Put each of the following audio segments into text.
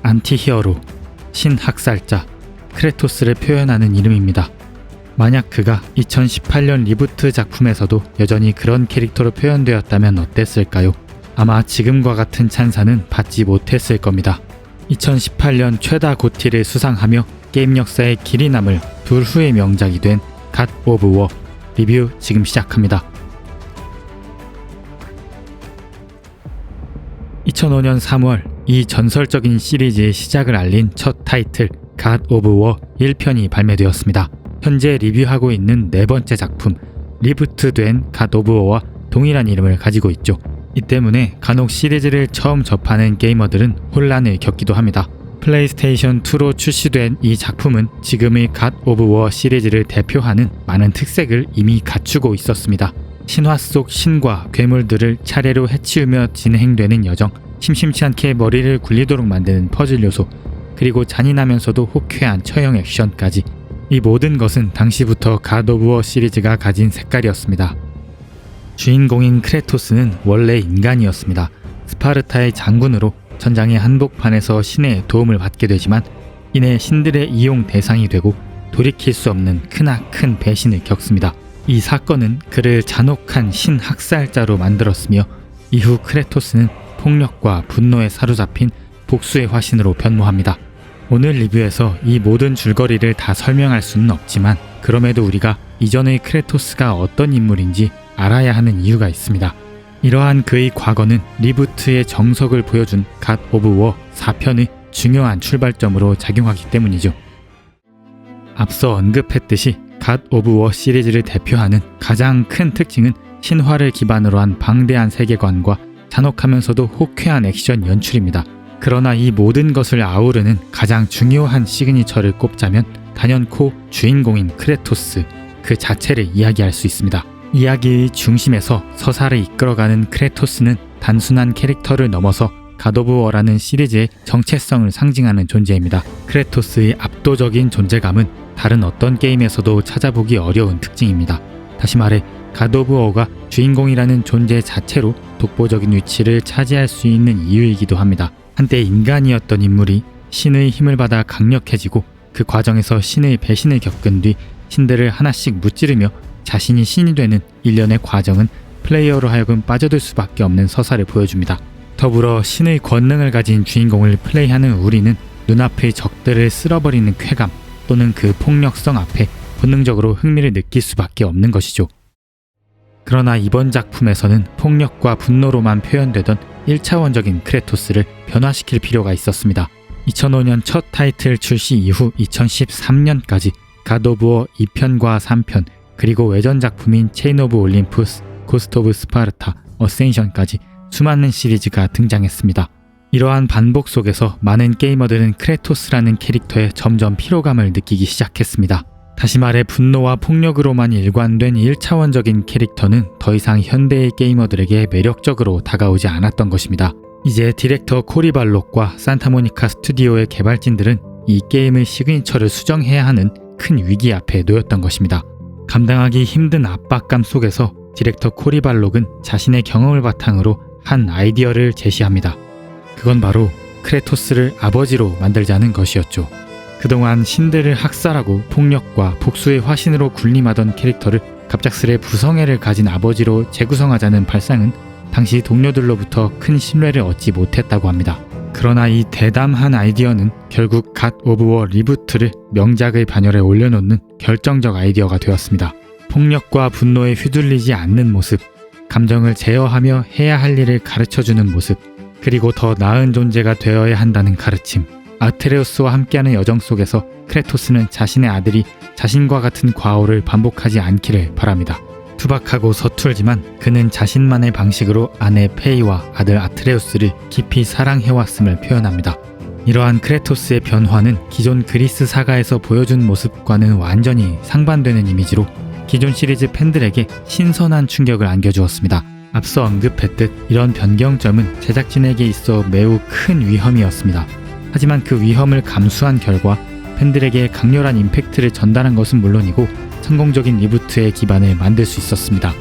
안티히어로, 신학살자, 크레토스를 표현하는 이름입니다. 만약 그가 2018년 리부트 작품에서도 여전히 그런 캐릭터로 표현되었다면 어땠을까요? 아마 지금과 같은 찬사는 받지 못했을 겁니다. 2018년 최다 고티를 수상하며 게임 역사에 길이 남을 둘 후의 명작이 된 갓 오브 워 리뷰 지금 시작합니다. 2005년 3월 이 전설적인 시리즈의 시작을 알린 첫 타이틀 갓 오브 워 1편이 발매되었습니다. 현재 리뷰하고 있는 네 번째 작품 리부트된 갓 오브 워와 동일한 이름을 가지고 있죠. 이 때문에 간혹 시리즈를 처음 접하는 게이머들은 혼란을 겪기도 합니다. 플레이스테이션 2로 출시된 이 작품은 지금의 갓 오브 워 시리즈를 대표하는 많은 특색을 이미 갖추고 있었습니다. 신화 속 신과 괴물들을 차례로 해치우며 진행되는 여정, 심심치 않게 머리를 굴리도록 만드는 퍼즐 요소, 그리고 잔인하면서도 호쾌한 처형 액션까지, 이 모든 것은 당시부터 갓 오브 워 시리즈가 가진 색깔이었습니다. 주인공인 크레토스는 원래 인간이었습니다. 스파르타의 장군으로 전장의 한복판에서 신의 도움을 받게 되지만 이내 신들의 이용 대상이 되고 돌이킬 수 없는 크나큰 배신을 겪습니다. 이 사건은 그를 잔혹한 신학살자로 만들었으며 이후 크레토스는 폭력과 분노에 사로잡힌 복수의 화신으로 변모합니다. 오늘 리뷰에서 이 모든 줄거리를 다 설명할 수는 없지만 그럼에도 우리가 이전의 크레토스가 어떤 인물인지 알아야 하는 이유가 있습니다. 이러한 그의 과거는 리부트의 정석을 보여준 갓 오브 워 4편의 중요한 출발점으로 작용하기 때문이죠. 앞서 언급했듯이 갓 오브 워 시리즈를 대표하는 가장 큰 특징은 신화를 기반으로 한 방대한 세계관과 잔혹하면서도 호쾌한 액션 연출입니다. 그러나 이 모든 것을 아우르는 가장 중요한 시그니처를 꼽자면 단연코 주인공인 크레토스 그 자체를 이야기할 수 있습니다. 이야기의 중심에서 서사를 이끌어가는 크레토스는 단순한 캐릭터를 넘어서 갓 오브 워라는 시리즈의 정체성을 상징하는 존재입니다. 크레토스의 압도적인 존재감은 다른 어떤 게임에서도 찾아보기 어려운 특징입니다. 다시 말해 갓 오브 워가 주인공이라는 존재 자체로 독보적인 위치를 차지할 수 있는 이유이기도 합니다. 한때 인간이었던 인물이 신의 힘을 받아 강력해지고 그 과정에서 신의 배신을 겪은 뒤 신들을 하나씩 무찌르며 자신이 신이 되는 일련의 과정은 플레이어로 하여금 빠져들 수밖에 없는 서사를 보여줍니다. 더불어 신의 권능을 가진 주인공을 플레이하는 우리는 눈앞의 적들을 쓸어버리는 쾌감 또는 그 폭력성 앞에 본능적으로 흥미를 느낄 수밖에 없는 것이죠. 그러나 이번 작품에서는 폭력과 분노로만 표현되던 1차원적인 크레토스를 변화시킬 필요가 있었습니다. 2005년 첫 타이틀 출시 이후 2013년까지 갓 오브 워 2편과 3편 그리고 외전 작품인 체인 오브 올림푸스, 고스트 오브 스파르타, 어센션까지 수많은 시리즈가 등장했습니다. 이러한 반복 속에서 많은 게이머들은 크레토스라는 캐릭터에 점점 피로감을 느끼기 시작했습니다. 다시 말해 분노와 폭력으로만 일관된 1차원적인 캐릭터는 더 이상 현대의 게이머들에게 매력적으로 다가오지 않았던 것입니다. 이제 디렉터 코리 발록과 산타모니카 스튜디오의 개발진들은 이 게임의 시그니처를 수정해야 하는 큰 위기 앞에 놓였던 것입니다. 감당하기 힘든 압박감 속에서 디렉터 코리 발록은 자신의 경험을 바탕으로 한 아이디어를 제시합니다. 그건 바로 크레토스를 아버지로 만들자는 것이었죠. 그동안 신들을 학살하고 폭력과 복수의 화신으로 군림하던 캐릭터를 갑작스레 부성애를 가진 아버지로 재구성하자는 발상은 당시 동료들로부터 큰 신뢰를 얻지 못했다고 합니다. 그러나 이 대담한 아이디어는 결국 갓 오브 워 리부트를 명작의 반열에 올려놓는 결정적 아이디어가 되었습니다. 폭력과 분노에 휘둘리지 않는 모습, 감정을 제어하며 해야 할 일을 가르쳐주는 모습, 그리고 더 나은 존재가 되어야 한다는 가르침. 아트레우스와 함께하는 여정 속에서 크레토스는 자신의 아들이 자신과 같은 과오를 반복하지 않기를 바랍니다. 투박하고 서툴지만 그는 자신만의 방식으로 아내 페이와 아들 아트레우스를 깊이 사랑해왔음을 표현합니다. 이러한 크레토스의 변화는 기존 그리스 사가에서 보여준 모습과는 완전히 상반되는 이미지로 기존 시리즈 팬들에게 신선한 충격을 안겨주었습니다. 앞서 언급했듯 이런 변경점은 제작진에게 있어 매우 큰 위험이었습니다. 하지만 그 위험을 감수한 결과 팬들에게 강렬한 임팩트를 전달한 것은 물론이고 성공적인 리부트의 기반을 만들 수 있었습니다.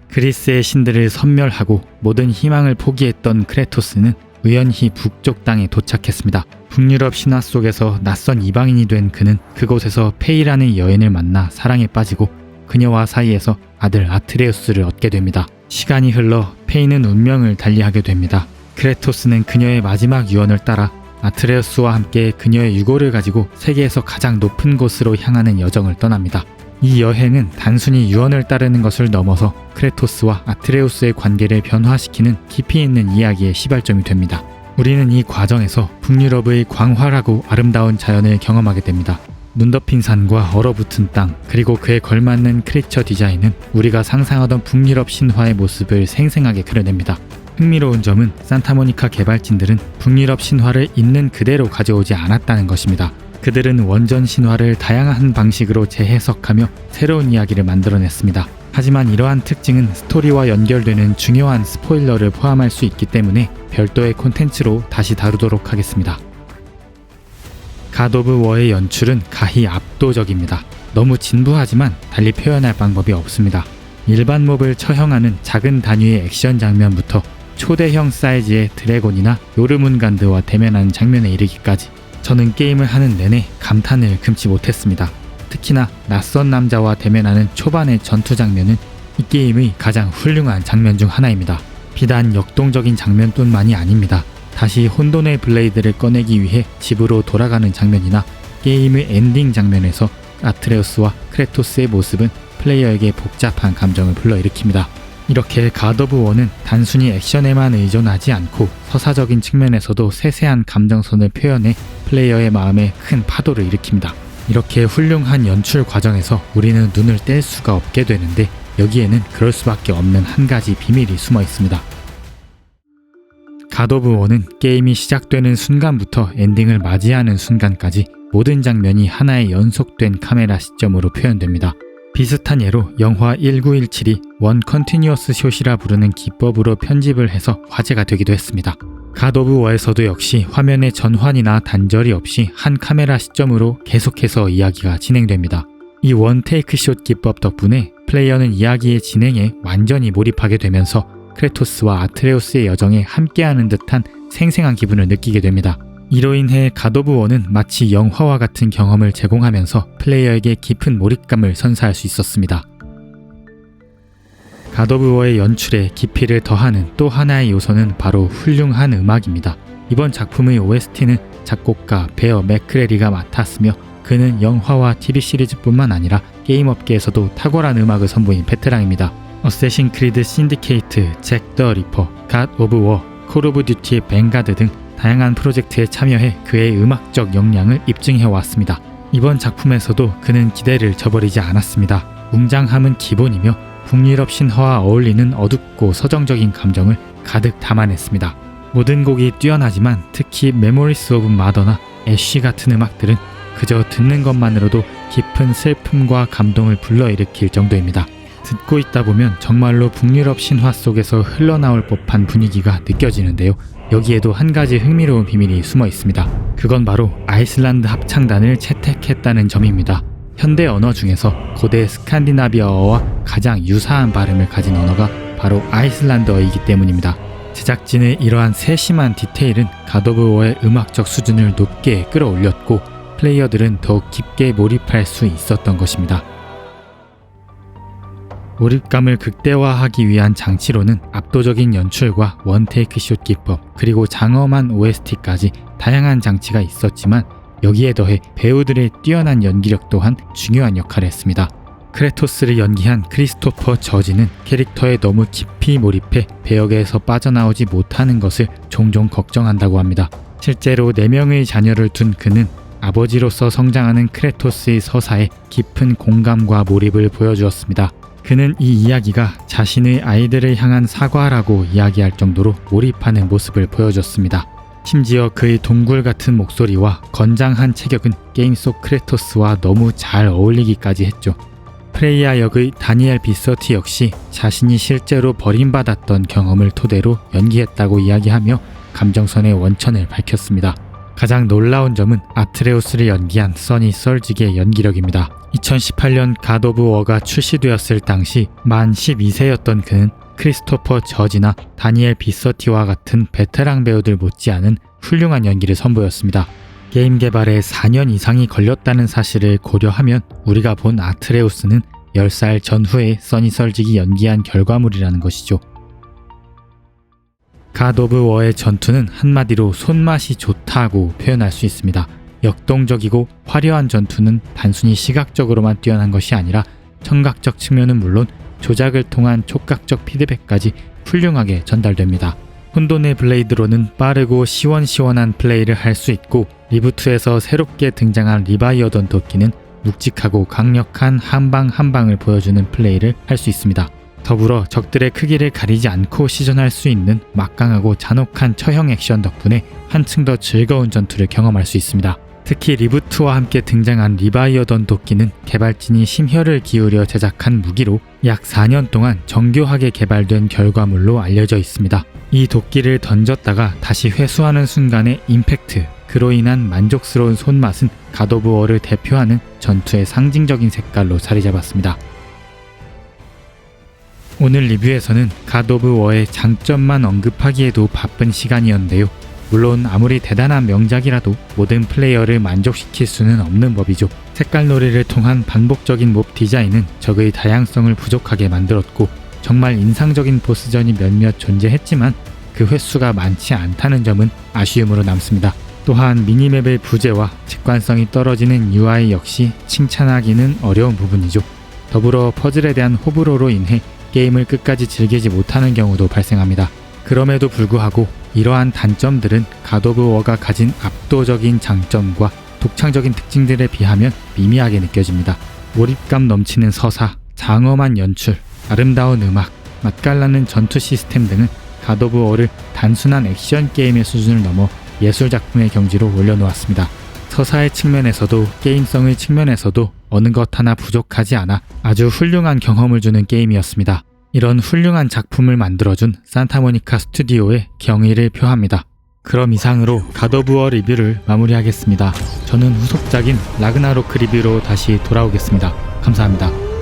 그리스의 신들을 섬멸하고 모든 희망을 포기했던 크레토스는 우연히 북쪽 땅에 도착했습니다. 북유럽 신화 속에서 낯선 이방인이 된 그는 그곳에서 페이라는 여인을 만나 사랑에 빠지고 그녀와 사이에서 아들 아트레우스를 얻게 됩니다. 시간이 흘러 페이는 운명을 달리하게 됩니다. 크레토스는 그녀의 마지막 유언을 따라 아트레우스와 함께 그녀의 유골을 가지고 세계에서 가장 높은 곳으로 향하는 여정을 떠납니다. 이 여행은 단순히 유언을 따르는 것을 넘어서 크레토스와 아트레우스의 관계를 변화시키는 깊이 있는 이야기의 시발점이 됩니다. 우리는 이 과정에서 북유럽의 광활하고 아름다운 자연을 경험하게 됩니다. 눈 덮인 산과 얼어붙은 땅, 그리고 그에 걸맞는 크리처 디자인은 우리가 상상하던 북유럽 신화의 모습을 생생하게 그려냅니다. 흥미로운 점은 산타모니카 개발진들은 북유럽 신화를 있는 그대로 가져오지 않았다는 것입니다. 그들은 원전 신화를 다양한 방식으로 재해석하며 새로운 이야기를 만들어냈습니다. 하지만 이러한 특징은 스토리와 연결되는 중요한 스포일러를 포함할 수 있기 때문에 별도의 콘텐츠로 다시 다루도록 하겠습니다. 갓 오브 워의 연출은 가히 압도적입니다. 너무 진부하지만 달리 표현할 방법이 없습니다. 일반 몹을 처형하는 작은 단위의 액션 장면부터 초대형 사이즈의 드래곤이나 요르문간드와 대면하는 장면에 이르기까지 저는 게임을 하는 내내 감탄을 금치 못했습니다. 특히나 낯선 남자와 대면하는 초반의 전투 장면은 이 게임의 가장 훌륭한 장면 중 하나입니다. 비단 역동적인 장면뿐만이 아닙니다. 다시 혼돈의 블레이드를 꺼내기 위해 집으로 돌아가는 장면이나 게임의 엔딩 장면에서 아트레우스와 크레토스의 모습은 플레이어에게 복잡한 감정을 불러일으킵니다. 이렇게 갓 오브 워는 단순히 액션에만 의존하지 않고 서사적인 측면에서도 세세한 감정선을 표현해 플레이어의 마음에 큰 파도를 일으킵니다. 이렇게 훌륭한 연출 과정에서 우리는 눈을 뗄 수가 없게 되는데 여기에는 그럴 수밖에 없는 한 가지 비밀이 숨어 있습니다. 갓 오브 워는 게임이 시작되는 순간부터 엔딩을 맞이하는 순간까지 모든 장면이 하나의 연속된 카메라 시점으로 표현됩니다. 비슷한 예로 영화 1917이 원 컨티뉴어스 숏이라 부르는 기법으로 편집을 해서 화제가 되기도 했습니다. 갓 오브 워에서도 역시 화면의 전환이나 단절이 없이 한 카메라 시점으로 계속해서 이야기가 진행됩니다. 이 원 테이크 숏 기법 덕분에 플레이어는 이야기의 진행에 완전히 몰입하게 되면서 크레토스와 아트레우스의 여정에 함께하는 듯한 생생한 기분을 느끼게 됩니다. 이로 인해 갓 오브 워는 마치 영화와 같은 경험을 제공하면서 플레이어에게 깊은 몰입감을 선사할 수 있었습니다. 갓 오브 워의 연출에 깊이를 더하는 또 하나의 요소는 바로 훌륭한 음악입니다. 이번 작품의 OST는 작곡가 베어 맥크레리가 맡았으며 그는 영화와 TV 시리즈뿐만 아니라 게임 업계에서도 탁월한 음악을 선보인 베테랑입니다. 어쌔신 크리드 신디케이트, 잭 더 리퍼, 갓 오브 워, 콜 오브 듀티 뱅가드 등 다양한 프로젝트에 참여해 그의 음악적 역량을 입증해왔습니다. 이번 작품에서도 그는 기대를 저버리지 않았습니다. 웅장함은 기본이며 북유럽 신화와 어울리는 어둡고 서정적인 감정을 가득 담아냈습니다. 모든 곡이 뛰어나지만 특히 메모리스 오브 마더나 애쉬 같은 음악들은 그저 듣는 것만으로도 깊은 슬픔과 감동을 불러일으킬 정도입니다. 듣고 있다 보면 정말로 북유럽 신화 속에서 흘러나올 법한 분위기가 느껴지는데요. 여기에도 한 가지 흥미로운 비밀이 숨어 있습니다. 그건 바로 아이슬란드 합창단을 채택했다는 점입니다. 현대 언어 중에서 고대 스칸디나비아어와 가장 유사한 발음을 가진 언어가 바로 아이슬란드어이기 때문입니다. 제작진의 이러한 세심한 디테일은 갓 오브 워의 음악적 수준을 높게 끌어올렸고 플레이어들은 더욱 깊게 몰입할 수 있었던 것입니다. 몰입감을 극대화하기 위한 장치로는 압도적인 연출과 원테이크 숏 기법, 그리고 장엄한 OST까지 다양한 장치가 있었지만 여기에 더해 배우들의 뛰어난 연기력 또한 중요한 역할을 했습니다. 크레토스를 연기한 크리스토퍼 저지는 캐릭터에 너무 깊이 몰입해 배역에서 빠져나오지 못하는 것을 종종 걱정한다고 합니다. 실제로 4명의 자녀를 둔 그는 아버지로서 성장하는 크레토스의 서사에 깊은 공감과 몰입을 보여주었습니다. 그는 이 이야기가 자신의 아이들을 향한 사과라고 이야기할 정도로 몰입하는 모습을 보여줬습니다. 심지어 그의 동굴 같은 목소리와 건장한 체격은 게임 속 크레토스와 너무 잘 어울리기까지 했죠. 프레이야 역의 다니엘 비서티 역시 자신이 실제로 버림받았던 경험을 토대로 연기했다고 이야기하며 감정선의 원천을 밝혔습니다. 가장 놀라운 점은 아트레우스를 연기한 써니 썰직의 연기력입니다. 2018년 갓 오브 워가 출시되었을 당시 만 12세였던 그는 크리스토퍼 저지나 다니엘 비서티와 같은 베테랑 배우들 못지않은 훌륭한 연기를 선보였습니다. 게임 개발에 4년 이상이 걸렸다는 사실을 고려하면 우리가 본 아트레우스는 10살 전후에 써니 설직이 연기한 결과물이라는 것이죠. 갓 오브 워의 전투는 한마디로 손맛이 좋다고 표현할 수 있습니다. 역동적이고 화려한 전투는 단순히 시각적으로만 뛰어난 것이 아니라 청각적 측면은 물론 조작을 통한 촉각적 피드백까지 훌륭하게 전달됩니다. 혼돈의 블레이드로는 빠르고 시원시원한 플레이를 할 수 있고, 리부트에서 새롭게 등장한 리바이어던 도끼는 묵직하고 강력한 한방 한방을 보여주는 플레이를 할 수 있습니다. 더불어 적들의 크기를 가리지 않고 시전할 수 있는 막강하고 잔혹한 처형 액션 덕분에 한층 더 즐거운 전투를 경험할 수 있습니다. 특히 리부트와 함께 등장한 리바이어던 도끼는 개발진이 심혈을 기울여 제작한 무기로 약 4년 동안 정교하게 개발된 결과물로 알려져 있습니다. 이 도끼를 던졌다가 다시 회수하는 순간의 임팩트, 그로 인한 만족스러운 손맛은 갓 오브 워를 대표하는 전투의 상징적인 색깔로 자리 잡았습니다. 오늘 리뷰에서는 갓 오브 워의 장점만 언급하기에도 바쁜 시간이었는데요. 물론 아무리 대단한 명작이라도 모든 플레이어를 만족시킬 수는 없는 법이죠. 색깔놀이를 통한 반복적인 몹 디자인은 적의 다양성을 부족하게 만들었고, 정말 인상적인 보스전이 몇몇 존재했지만 그 횟수가 많지 않다는 점은 아쉬움으로 남습니다. 또한 미니맵의 부재와 직관성이 떨어지는 UI 역시 칭찬하기는 어려운 부분이죠. 더불어 퍼즐에 대한 호불호로 인해 게임을 끝까지 즐기지 못하는 경우도 발생합니다. 그럼에도 불구하고 이러한 단점들은 갓 오브 워가 가진 압도적인 장점과 독창적인 특징들에 비하면 미미하게 느껴집니다. 몰입감 넘치는 서사, 장엄한 연출, 아름다운 음악, 맛깔나는 전투 시스템 등은 갓 오브 워를 단순한 액션 게임의 수준을 넘어 예술작품의 경지로 올려놓았습니다. 서사의 측면에서도 게임성의 측면에서도 어느 것 하나 부족하지 않아 아주 훌륭한 경험을 주는 게임이었습니다. 이런 훌륭한 작품을 만들어준 산타모니카 스튜디오에 경의를 표합니다. 그럼 이상으로 갓 오브 워 리뷰를 마무리하겠습니다. 저는 후속작인 라그나로크 리뷰로 다시 돌아오겠습니다. 감사합니다.